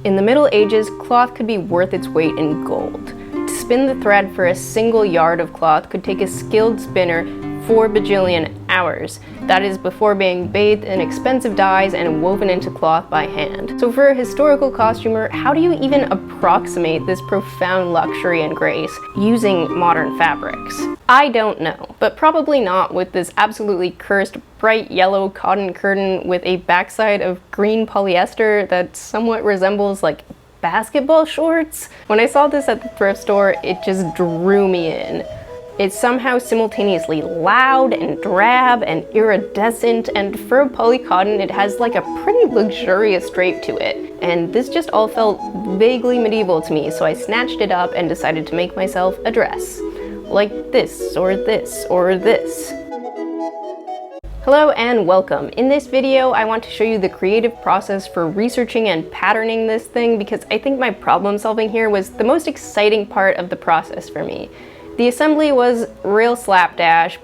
In the Middle Ages, cloth could be worth its weight in gold. To spin the thread for a single yard of cloth could take a skilled spinner 4 bajillion hours. That is before being bathed in expensive dyes and woven into cloth by hand. So for a historical costumer, how do you even approximate this profound luxury and grace using modern fabrics? I don't know, but probably not with this absolutely cursed bright yellow cotton curtain with a backside of green polyester that somewhat resembles like basketball shorts. When I saw this at the thrift store, it just drew me in. It's somehow simultaneously loud and drab and iridescent, and for a poly cotton it has like a pretty luxurious drape to it. And this just all felt vaguely medieval to me, so I snatched it up and decided to make myself a dress. Like this, or this, or this. Hello and welcome. In this video, I want to show you the creative process for researching and patterning this thing because I think my problem solving here was the most exciting part of the process for me. The assembly was real slapdash,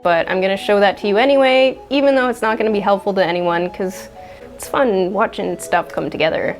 but I'm gonna show that to you anyway, even though it's not gonna be helpful to anyone because it's fun watching stuff come together.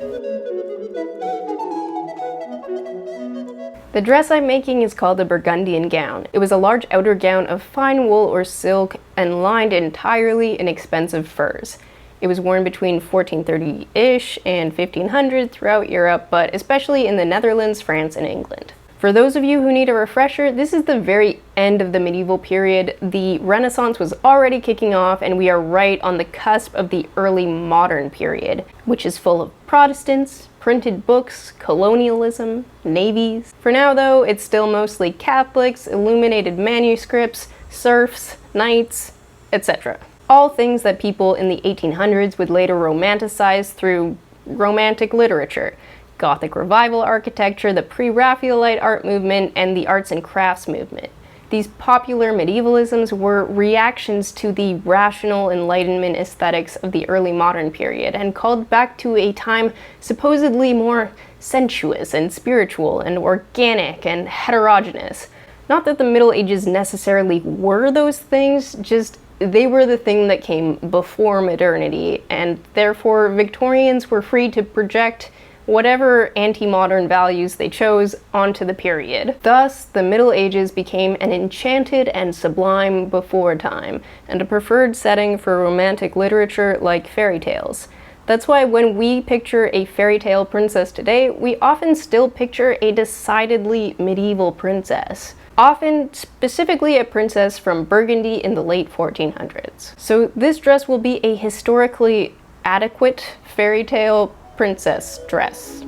The dress I'm making is called a Burgundian gown. It was a large outer gown of fine wool or silk and lined entirely in expensive furs. It was worn between 1430-ish and 1500 throughout Europe, but especially in the Netherlands, France, and England. For those of you who need a refresher, this is the very end of the medieval period. The Renaissance was already kicking off, and we are right on the cusp of the early modern period, which is full of Protestants, printed books, colonialism, navies. For now though, it's still mostly Catholics, illuminated manuscripts, serfs, knights, etc. All things that people in the 1800s would later romanticize through Romantic literature. Gothic Revival architecture, the pre-Raphaelite art movement, and the arts and crafts movement. These popular medievalisms were reactions to the rational Enlightenment aesthetics of the early modern period and called back to a time supposedly more sensuous and spiritual and organic and heterogeneous. Not that the Middle Ages necessarily were those things, just they were the thing that came before modernity, and therefore Victorians were free to project whatever anti-modern values they chose onto the period. Thus, the Middle Ages became an enchanted and sublime before time, and a preferred setting for romantic literature like fairy tales. That's why when we picture a fairy tale princess today, we often still picture a decidedly medieval princess. Often, specifically a princess from Burgundy in the late 1400s. So this dress will be a historically adequate fairy tale princess dress.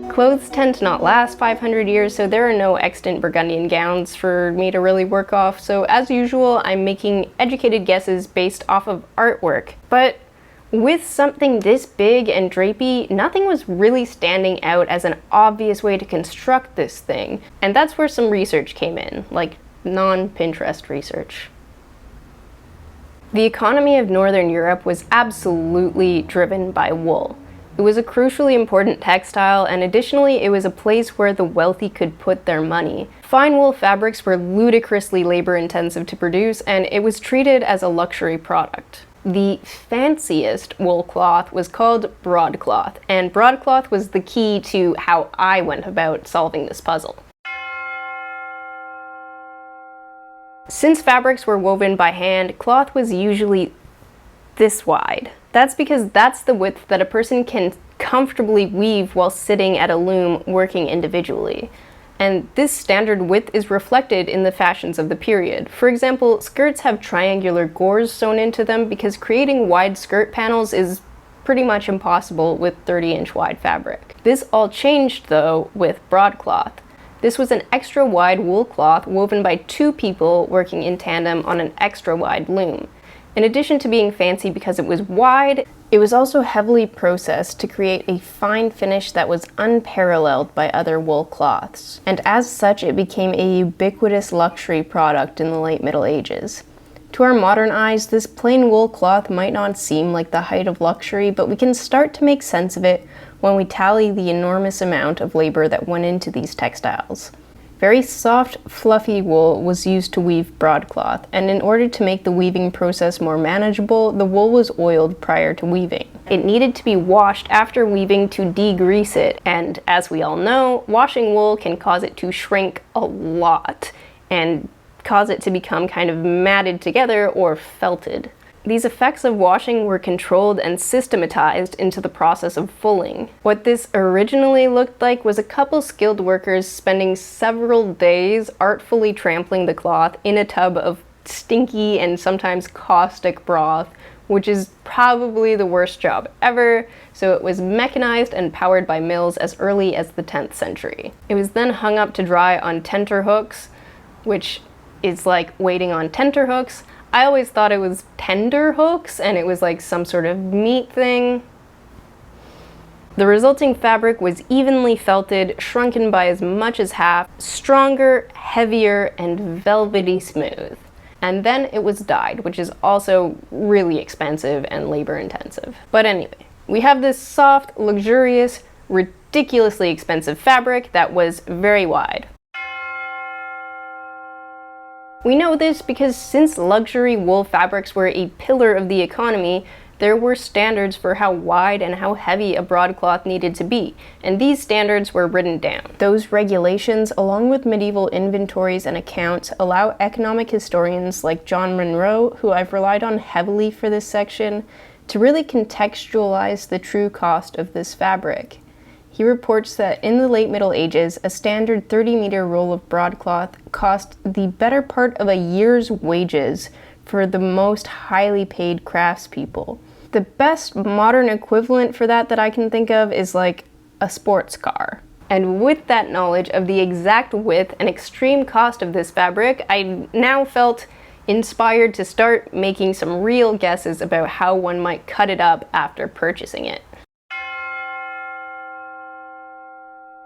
Clothes tend to not last 500 years, so there are no extant Burgundian gowns for me to really work off, so as usual, I'm making educated guesses based off of artwork. But with something this big and drapey, nothing was really standing out as an obvious way to construct this thing, and that's where some research came in, like non-Pinterest research. The economy of Northern Europe was absolutely driven by wool. It was a crucially important textile, and additionally it was a place where the wealthy could put their money. Fine wool fabrics were ludicrously labor-intensive to produce, and it was treated as a luxury product. The fanciest wool cloth was called broadcloth, and broadcloth was the key to how I went about solving this puzzle. Since fabrics were woven by hand, cloth was usually this wide. That's because that's the width that a person can comfortably weave while sitting at a loom working individually. And this standard width is reflected in the fashions of the period. For example, skirts have triangular gores sewn into them because creating wide skirt panels is pretty much impossible with 30-inch wide fabric. This all changed though with broadcloth. This was an extra wide wool cloth woven by two people working in tandem on an extra wide loom. In addition to being fancy because it was wide, it was also heavily processed to create a fine finish that was unparalleled by other wool cloths. And as such, it became a ubiquitous luxury product in the late Middle Ages. To our modern eyes, this plain wool cloth might not seem like the height of luxury, but we can start to make sense of it when we tally the enormous amount of labor that went into these textiles. Very soft, fluffy wool was used to weave broadcloth, and in order to make the weaving process more manageable, the wool was oiled prior to weaving. It needed to be washed after weaving to degrease it, and as we all know, washing wool can cause it to shrink a lot and cause it to become kind of matted together or felted. These effects of washing were controlled and systematized into the process of fulling. What this originally looked like was a couple skilled workers spending several days artfully trampling the cloth in a tub of stinky and sometimes caustic broth, which is probably the worst job ever, so it was mechanized and powered by mills as early as the 10th century. It was then hung up to dry on tenter hooks, which is like waiting on tenter hooks. I always thought it was tender hooks and it was like some sort of meat thing. The resulting fabric was evenly felted, shrunken by as much as half, stronger, heavier, and velvety smooth. And then it was dyed, which is also really expensive and labor intensive. But anyway, we have this soft, luxurious, ridiculously expensive fabric that was very wide. We know this because since luxury wool fabrics were a pillar of the economy, there were standards for how wide and how heavy a broadcloth needed to be, and these standards were written down. Those regulations, along with medieval inventories and accounts, allow economic historians like John Munro, who I've relied on heavily for this section, to really contextualize the true cost of this fabric. He reports that in the late Middle Ages, a standard 30-meter roll of broadcloth cost the better part of a year's wages for the most highly paid craftspeople. The best modern equivalent for that I can think of is like a sports car. And with that knowledge of the exact width and extreme cost of this fabric, I now felt inspired to start making some real guesses about how one might cut it up after purchasing it.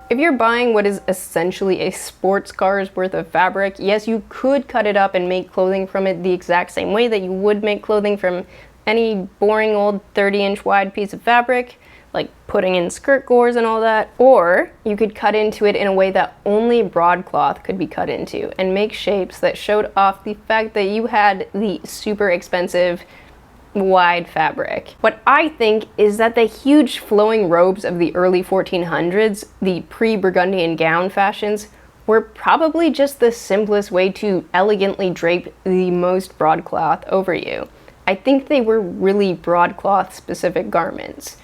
If you're buying what is essentially a sports car's worth of fabric, yes, you could cut it up and make clothing from it the exact same way that you would make clothing from any boring old 30-inch wide piece of fabric, like putting in skirt gores and all that. Or you could cut into it in a way that only broadcloth could be cut into and make shapes that showed off the fact that you had the super expensive wide fabric. What I think is that the huge flowing robes of the early 1400s, the pre-Burgundian gown fashions, were probably just the simplest way to elegantly drape the most broadcloth over you. I think they were really broadcloth specific garments.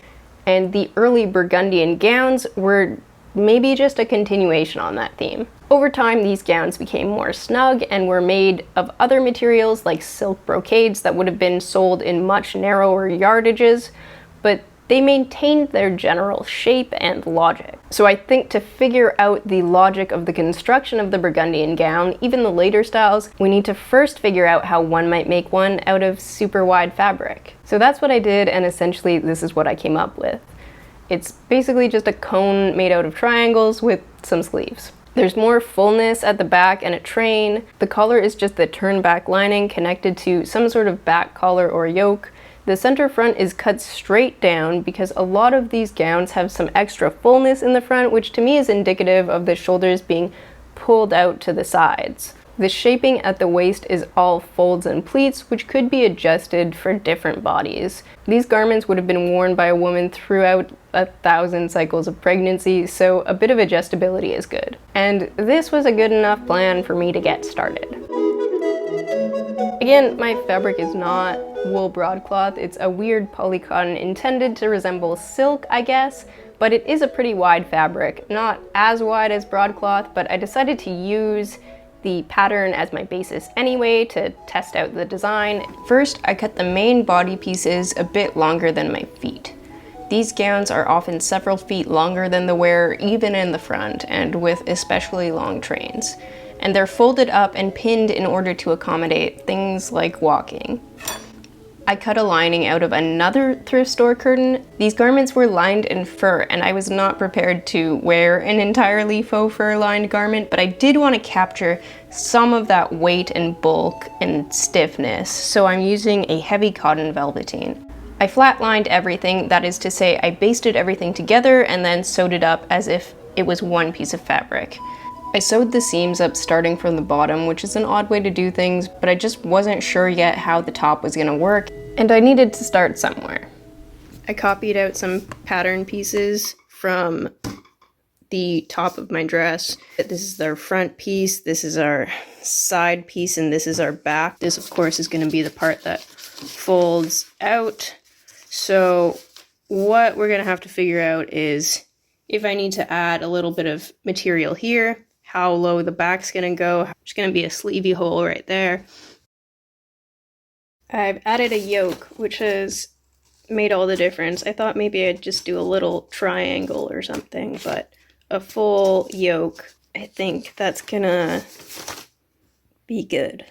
And the early Burgundian gowns were maybe just a continuation on that theme. Over time, these gowns became more snug and were made of other materials like silk brocades that would have been sold in much narrower yardages, but they maintained their general shape and logic. So I think to figure out the logic of the construction of the Burgundian gown, even the later styles, we need to first figure out how one might make one out of super wide fabric. So that's what I did, and essentially this is what I came up with. It's basically just a cone made out of triangles with some sleeves. There's more fullness at the back and a train. The collar is just the turn back lining connected to some sort of back collar or yoke. The center front is cut straight down because a lot of these gowns have some extra fullness in the front, which to me is indicative of the shoulders being pulled out to the sides. The shaping at the waist is all folds and pleats, which could be adjusted for different bodies. These garments would have been worn by a woman throughout 1,000 cycles of pregnancy, so a bit of adjustability is good. And this was a good enough plan for me to get started. Again, my fabric is not wool broadcloth. It's a weird polycotton intended to resemble silk, I guess, but it is a pretty wide fabric. Not as wide as broadcloth, but I decided to use the pattern as my basis anyway to test out the design. First, I cut the main body pieces a bit longer than my feet. These gowns are often several feet longer than the wearer, even in the front, and with especially long trains. And they're folded up and pinned in order to accommodate things like walking. I cut a lining out of another thrift store curtain. These garments were lined in fur, and I was not prepared to wear an entirely faux fur lined garment, but I did want to capture some of that weight and bulk and stiffness, so I'm using a heavy cotton velveteen. I flat-lined everything, that is to say I basted everything together and then sewed it up as if it was one piece of fabric. I sewed the seams up starting from the bottom, which is an odd way to do things, but I just wasn't sure yet how the top was gonna work, and I needed to start somewhere. I copied out some pattern pieces from the top of my dress. This is our front piece, this is our side piece, and this is our back. This, of course, is gonna be the part that folds out. So what we're gonna have to figure out is if I need to add a little bit of material here, how low the back's gonna go. There's gonna be a sleevey hole right there. I've added a yoke, which has made all the difference. I thought maybe I'd just do a little triangle or something, but a full yoke, I think that's gonna be good.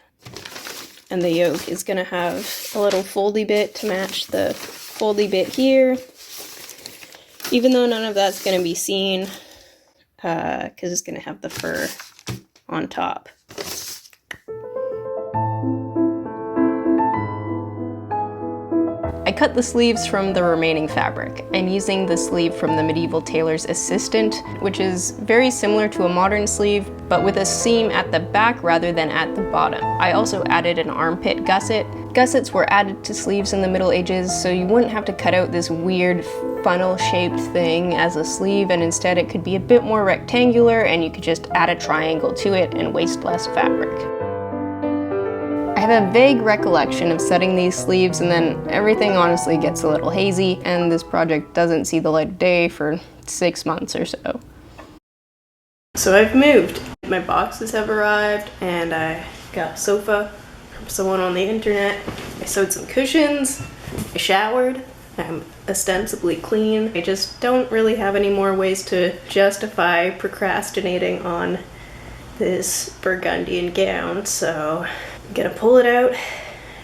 And the yoke is gonna have a little foldy bit to match the foldy bit here, even though none of that's gonna be seen, because it's gonna have the fur on top. I cut the sleeves from the remaining fabric. I'm using the sleeve from the medieval tailor's assistant, which is very similar to a modern sleeve, but with a seam at the back rather than at the bottom. I also added an armpit gusset. Gussets were added to sleeves in the Middle Ages, so you wouldn't have to cut out this weird funnel-shaped thing as a sleeve, and instead it could be a bit more rectangular, and you could just add a triangle to it and waste less fabric. I have a vague recollection of setting these sleeves, and then everything honestly gets a little hazy, and this project doesn't see the light of day for 6 months or so. So I've moved. My boxes have arrived, and I got a sofa from someone on the internet. I sewed some cushions, I showered, I'm ostensibly clean. I just don't really have any more ways to justify procrastinating on this Burgundian gown, so I'm gonna pull it out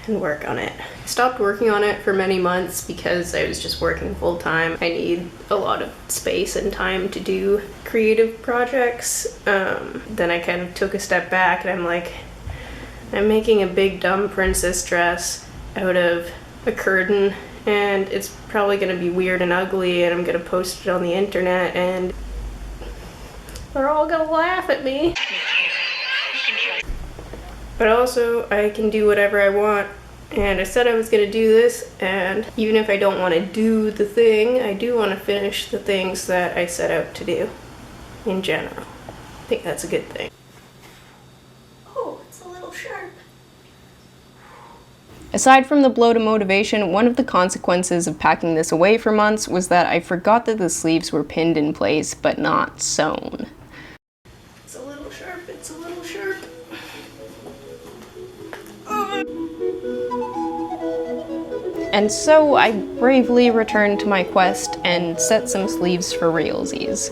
and work on it. I stopped working on it for many months because I was just working full time. I need a lot of space and time to do creative projects. Then I kind of took a step back and I'm like, I'm making a big dumb princess dress out of a curtain, and it's probably gonna be weird and ugly, and I'm gonna post it on the internet and they're all gonna laugh at me. But also, I can do whatever I want, and I said I was gonna do this, and even if I don't want to do the thing, I do want to finish the things that I set out to do in general. I think that's a good thing. Oh, it's a little sharp. Aside from the blow to motivation, one of the consequences of packing this away for months was that I forgot that the sleeves were pinned in place but not sewn. It's a little sharp, it's a little sharp. And so I bravely returned to my quest and set some sleeves for realsies,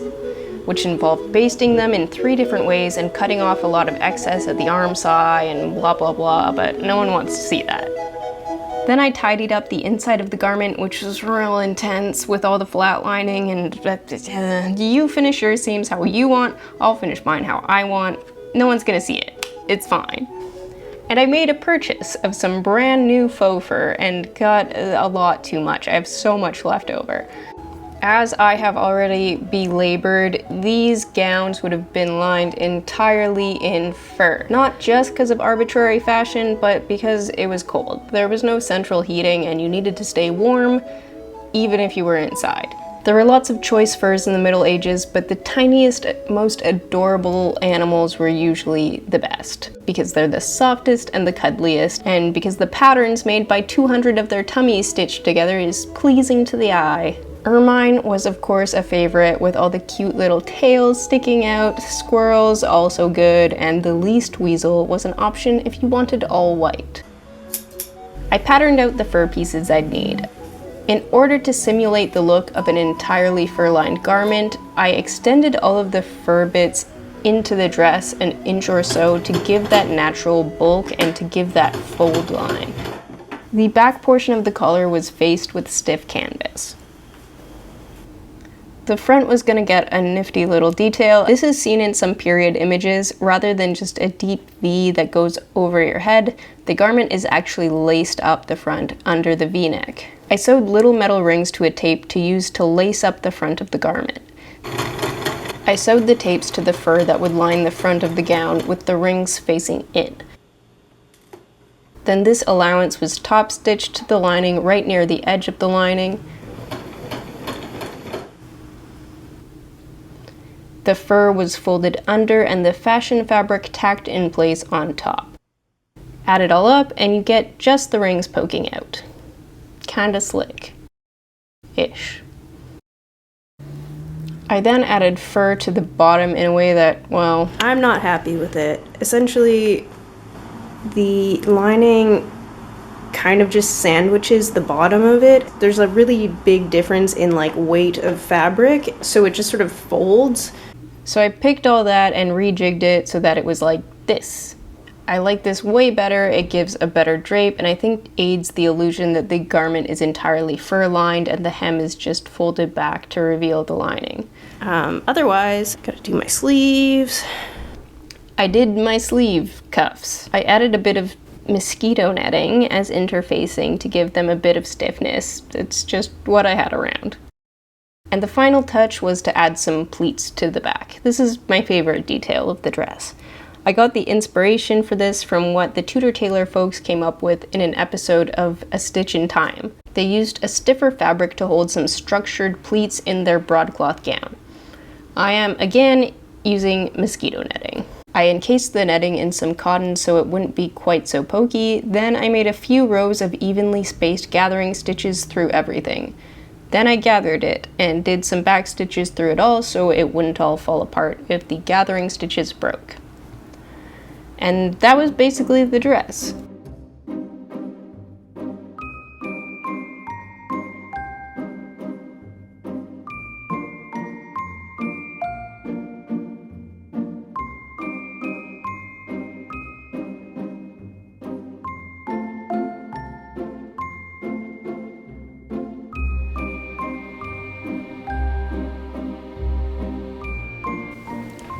which involved basting them in 3 different ways and cutting off a lot of excess at the arm side and blah blah blah, but no one wants to see that. Then I tidied up the inside of the garment, which was real intense with all the flat lining, and you finish your seams how you want, I'll finish mine how I want. No one's gonna see it. It's fine. And I made a purchase of some brand new faux fur and got a lot too much. I have so much left over. As I have already belabored, these gowns would have been lined entirely in fur. Not just because of arbitrary fashion, but because it was cold. There was no central heating and you needed to stay warm, even if you were inside. There were lots of choice furs in the Middle Ages, but the tiniest, most adorable animals were usually the best, because they're the softest and the cuddliest, and because the patterns made by 200 of their tummies stitched together is pleasing to the eye. Ermine was of course a favorite, with all the cute little tails sticking out, squirrels also good, and the least weasel was an option if you wanted all white. I patterned out the fur pieces I'd need. In order to simulate the look of an entirely fur-lined garment, I extended all of the fur bits into the dress an inch or so to give that natural bulk and to give that fold line. The back portion of the collar was faced with stiff canvas. The front was going to get a nifty little detail. This is seen in some period images. Rather than just a deep V that goes over your head, the garment is actually laced up the front under the V-neck. I sewed little metal rings to a tape to use to lace up the front of the garment. I sewed the tapes to the fur that would line the front of the gown with the rings facing in. Then this allowance was top stitched to the lining right near the edge of the lining. The fur was folded under and the fashion fabric tacked in place on top. Add it all up and you get just the rings poking out. Kinda slick-ish. I then added fur to the bottom in a way that, well, I'm not happy with it. Essentially, the lining kind of just sandwiches the bottom of it. There's a really big difference in like weight of fabric, so it just sort of folds. So I picked all that and rejigged it so that it was like this. I like this way better, it gives a better drape, and I think aids the illusion that the garment is entirely fur-lined and the hem is just folded back to reveal the lining. Otherwise, gotta do my sleeves. I did my sleeve cuffs. I added a bit of mosquito netting as interfacing to give them a bit of stiffness. It's just what I had around. And the final touch was to add some pleats to the back. This is my favorite detail of the dress. I got the inspiration for this from what the Tudor tailor folks came up with in an episode of A Stitch in Time. They used a stiffer fabric to hold some structured pleats in their broadcloth gown. I am, again, using mosquito netting. I encased the netting in some cotton so it wouldn't be quite so pokey, then I made a few rows of evenly spaced gathering stitches through everything. Then I gathered it and did some back stitches through it all so it wouldn't all fall apart if the gathering stitches broke. And that was basically the dress.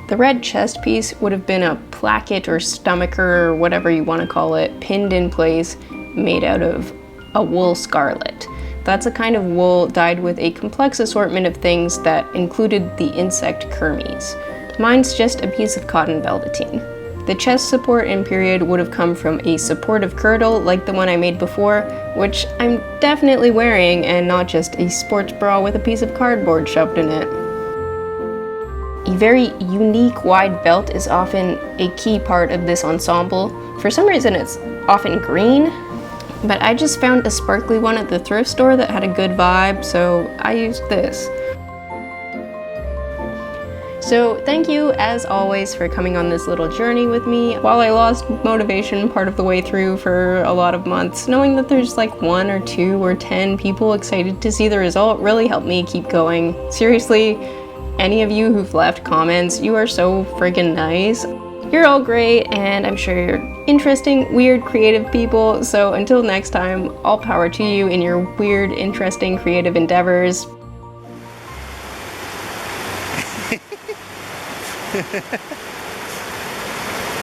The red chest piece would have been a placket or stomacher or whatever you want to call it, pinned in place, made out of a wool scarlet. That's a kind of wool dyed with a complex assortment of things that included the insect kermes. Mine's just a piece of cotton velveteen. The chest support in period would have come from a supportive girdle like the one I made before, which I'm definitely wearing, and not just a sports bra with a piece of cardboard shoved in it. A very unique wide belt is often a key part of this ensemble. For some reason it's often green, but I just found a sparkly one at the thrift store that had a good vibe, so I used this. So thank you, as always, for coming on this little journey with me. While I lost motivation part of the way through for a lot of months, knowing that there's like 1 or 2 or 10 people excited to see the result really helped me keep going. Seriously, any of you who've left comments, you are so friggin' nice. You're all great, and I'm sure you're interesting, weird, creative people. So until next time, all power to you in your weird, interesting, creative endeavors.